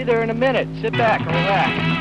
there in a minute. Sit back and relax.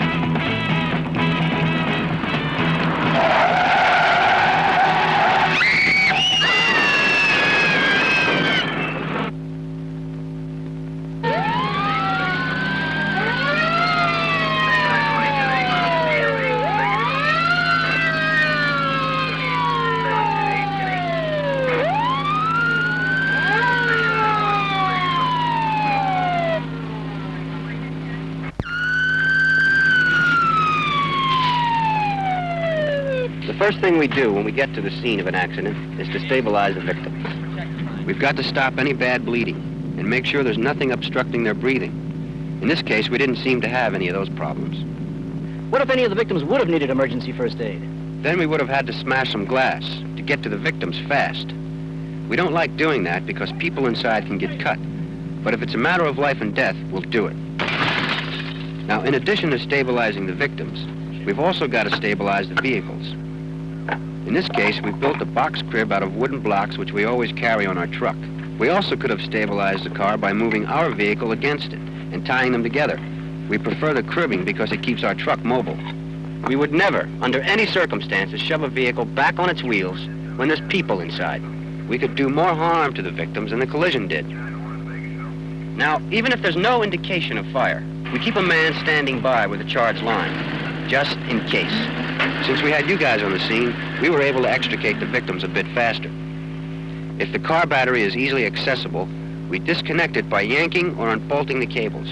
The first thing we do when we get to the scene of an accident is to stabilize the victims. We've got to stop any bad bleeding and make sure there's nothing obstructing their breathing. In this case, we didn't seem to have any of those problems. What if any of the victims would have needed emergency first aid? Then we would have had to smash some glass to get to the victims fast. We don't like doing that because people inside can get cut. But if it's a matter of life and death, we'll do it. Now, in addition to stabilizing the victims, we've also got to stabilize the vehicles. In this case, we've built a box crib out of wooden blocks which we always carry on our truck. We also could have stabilized the car by moving our vehicle against it and tying them together. We prefer the cribbing because it keeps our truck mobile. We would never, under any circumstances, shove a vehicle back on its wheels when there's people inside. We could do more harm to the victims than the collision did. Now, even if there's no indication of fire, we keep a man standing by with a charged line, just in case. Since we had you guys on the scene, we were able to extricate the victims a bit faster. If the car battery is easily accessible, we disconnect it by yanking or unbolting the cables.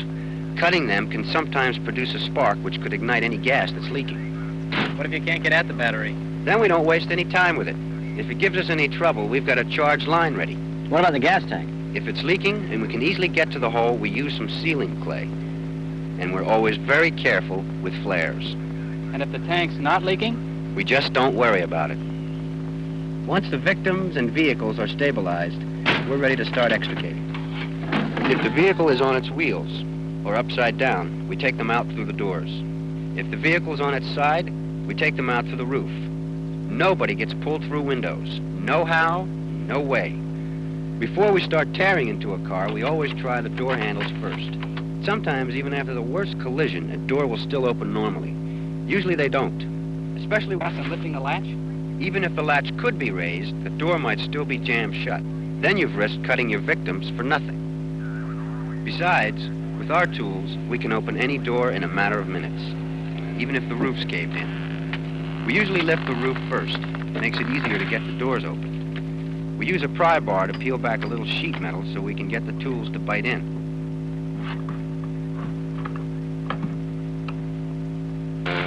Cutting them can sometimes produce a spark which could ignite any gas that's leaking. What if you can't get at the battery? Then we don't waste any time with it. If it gives us any trouble, we've got a charged line ready. What about the gas tank? If it's leaking and we can easily get to the hole, we use some sealing clay. And we're always very careful with flares. And if the tank's not leaking? We just don't worry about it. Once the victims and vehicles are stabilized, we're ready to start extricating. If the vehicle is on its wheels or upside down, we take them out through the doors. If the vehicle's on its side, we take them out through the roof. Nobody gets pulled through windows. No how, no way. Before we start tearing into a car, we always try the door handles first. Sometimes, even after the worst collision, a door will still open normally. Usually they don't, especially After lifting the latch? even if the latch could be raised, the door might still be jammed shut. Then you've risked cutting your victims for nothing. Besides, with our tools, we can open any door in a matter of minutes, even if the roof's caved in. We usually lift the roof first. It makes it easier to get the doors open. We use a pry bar to peel back a little sheet metal so we can get the tools to bite in.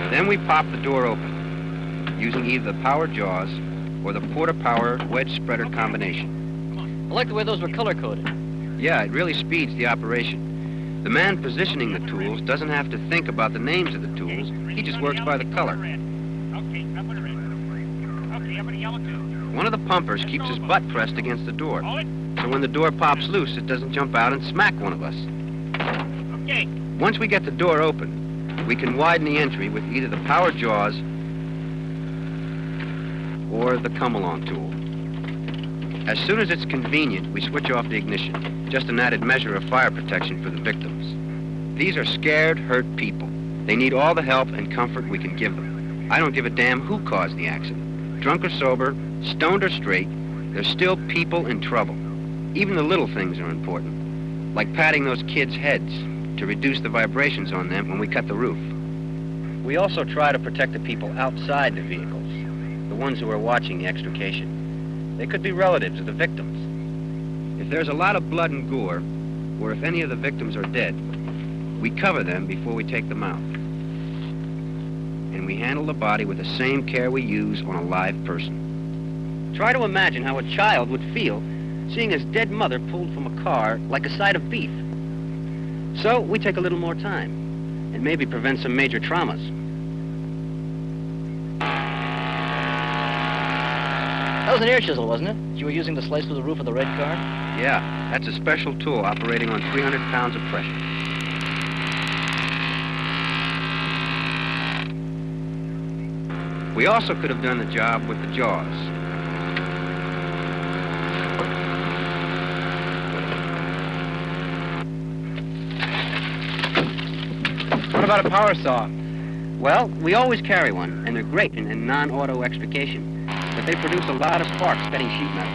Then we pop the door open, using either the power jaws or the porta power wedge spreader combination. I like the way those were color-coded. Yeah, it really speeds the operation. The man positioning the tools doesn't have to think about the names of the tools. He just works by the color. One of the pumpers keeps his butt pressed against the door, so when the door pops loose, it doesn't jump out and smack one of us. Once we get the door open, we can widen the entry with either the power jaws or the come-along tool. As soon as it's convenient, we switch off the ignition, just an added measure of fire protection for the victims. These are scared, hurt people. They need all the help and comfort we can give them. I don't give a damn who caused the accident. Drunk or sober, stoned or straight, there's still people in trouble. Even the little things are important, like patting those kids' heads to reduce the vibrations on them when we cut the roof. We also try to protect the people outside the vehicles, the ones who are watching the extrication. They could be relatives of the victims. If there's a lot of blood and gore, or if any of the victims are dead, we cover them before we take them out. And we handle the body with the same care we use on a live person. Try to imagine how a child would feel seeing his dead mother pulled from a car like a side of beef. So we take a little more time and maybe prevent some major traumas. That was an air chisel, wasn't it? You were using to slice through the roof of the red car? Yeah, that's a special tool operating on 300 pounds of pressure. We also could have done the job with the jaws. about a power saw? Well, we always carry one, and they're great in non-auto extrication. But they produce a lot of sparks cutting sheet metal.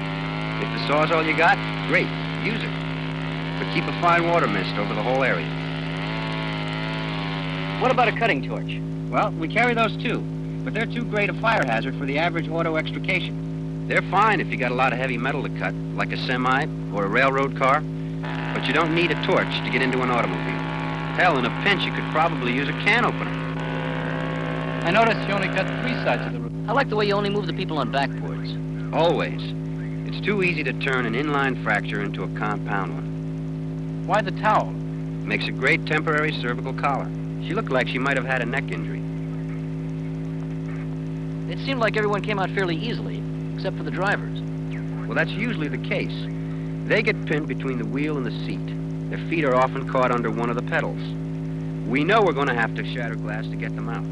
If the saw's all you got, great, use it. But keep a fine water mist over the whole area. What about a cutting torch? Well, we carry those too, but they're too great a fire hazard for the average auto extrication. They're fine if you got a lot of heavy metal to cut, like a semi or a railroad car, but you don't need a torch to get into an automobile. Hell, in a pinch, you could probably use a can opener. I noticed you only cut 3 sides of the roof. I like the way you only move the people on backboards. Always. It's too easy to turn an inline fracture into a compound one. Why the towel? Makes a great temporary cervical collar. She looked like she might have had a neck injury. It seemed like everyone came out fairly easily, except for the drivers. Well, that's usually the case. They get pinned between the wheel and the seat. Their feet are often caught under one of the pedals. We know we're going to have to shatter glass to get them out.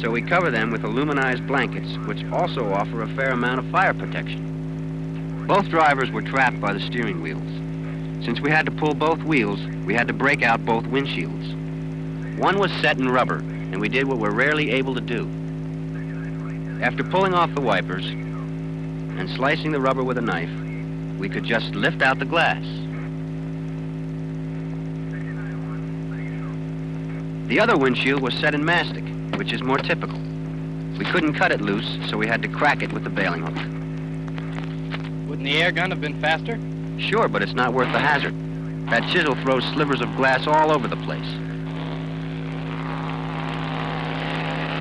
So we cover them with aluminized blankets, which also offer a fair amount of fire protection. Both drivers were trapped by the steering wheels. Since we had to pull both wheels, we had to break out both windshields. One was set in rubber, and we did what we're rarely able to do. After pulling off the wipers and slicing the rubber with a knife, we could just lift out the glass. The other windshield was set in mastic, which is more typical. We couldn't cut it loose, so we had to crack it with the bailing hook. Wouldn't the air gun have been faster? Sure, but it's not worth the hazard. That chisel throws slivers of glass all over the place.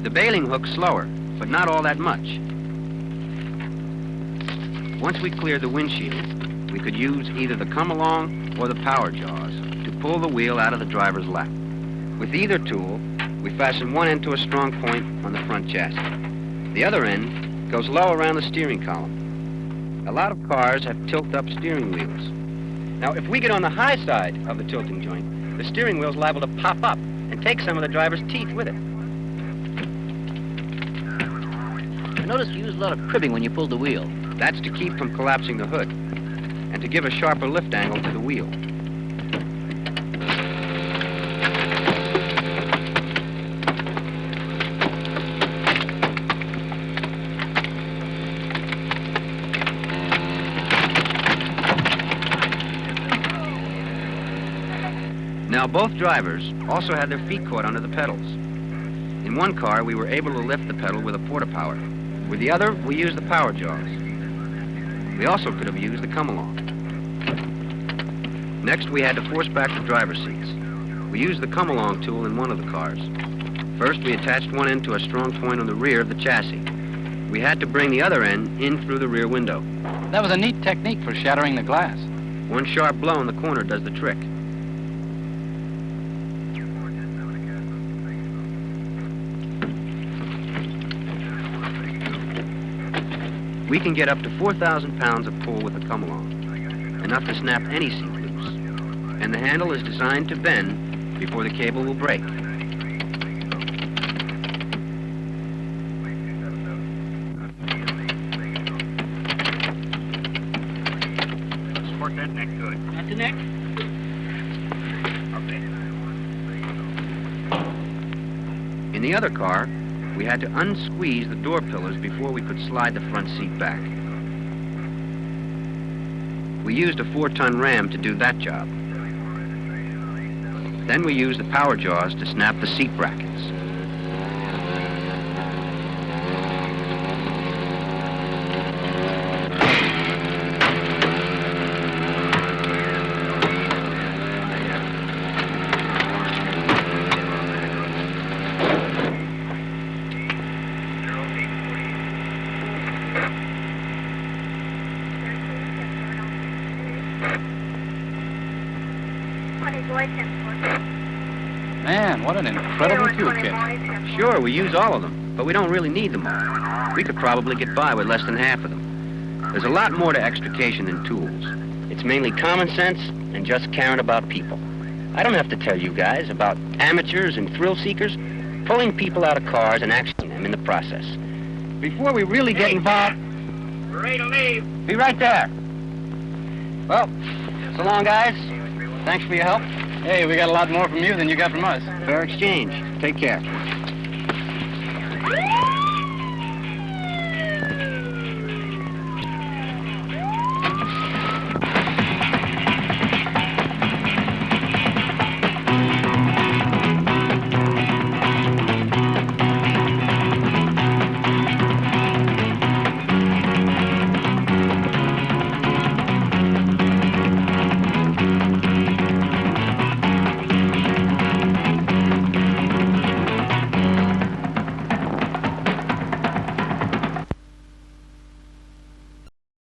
The bailing hook's slower, but not all that much. Once we cleared the windshield, we could use either the come-along or the power jaws to pull the wheel out of the driver's lap. With either tool, we fasten one end to a strong point on the front chassis. The other end goes low around the steering column. A lot of cars have tilt-up steering wheels. Now, if we get on the high side of the tilting joint, the steering wheel's liable to pop up and take some of the driver's teeth with it. I noticed you used a lot of cribbing when you pulled the wheel. That's to keep from collapsing the hood and to give a sharper lift angle to the wheel. Now, both drivers also had their feet caught under the pedals. In one car, we were able to lift the pedal with a porta power. With the other, we used the power jaws. We also could have used the come-along. Next, we had to force back the driver's seats. We used the come-along tool in one of the cars. First, we attached one end to a strong point on the rear of the chassis. We had to bring the other end in through the rear window. That was a neat technique for shattering the glass. One sharp blow in the corner does the trick. We can get up to 4,000 pounds of pull with a come-along, enough to snap any seat loose. And the handle is designed to bend before the cable will break. Work that neck good. Not the neck? Okay. In the other car, we had to unsqueeze the door pillars before we could slide the front seat back. We used a 4-ton ram to do that job. Then we used the power jaws to snap the seat brackets. Man, what an incredible toolkit. Sure, we use all of them, but we don't really need them all. We could probably get by with less than half of them. There's a lot more to extrication than tools. It's mainly common sense and just caring about people. I don't have to tell you guys about amateurs and thrill seekers pulling people out of cars and actioning them in the process. Before we really get involved... We're ready to leave. Be right there. Well, so long, guys. Thanks for your help. Hey, we got a lot more from you than you got from us. Fair exchange. Take care.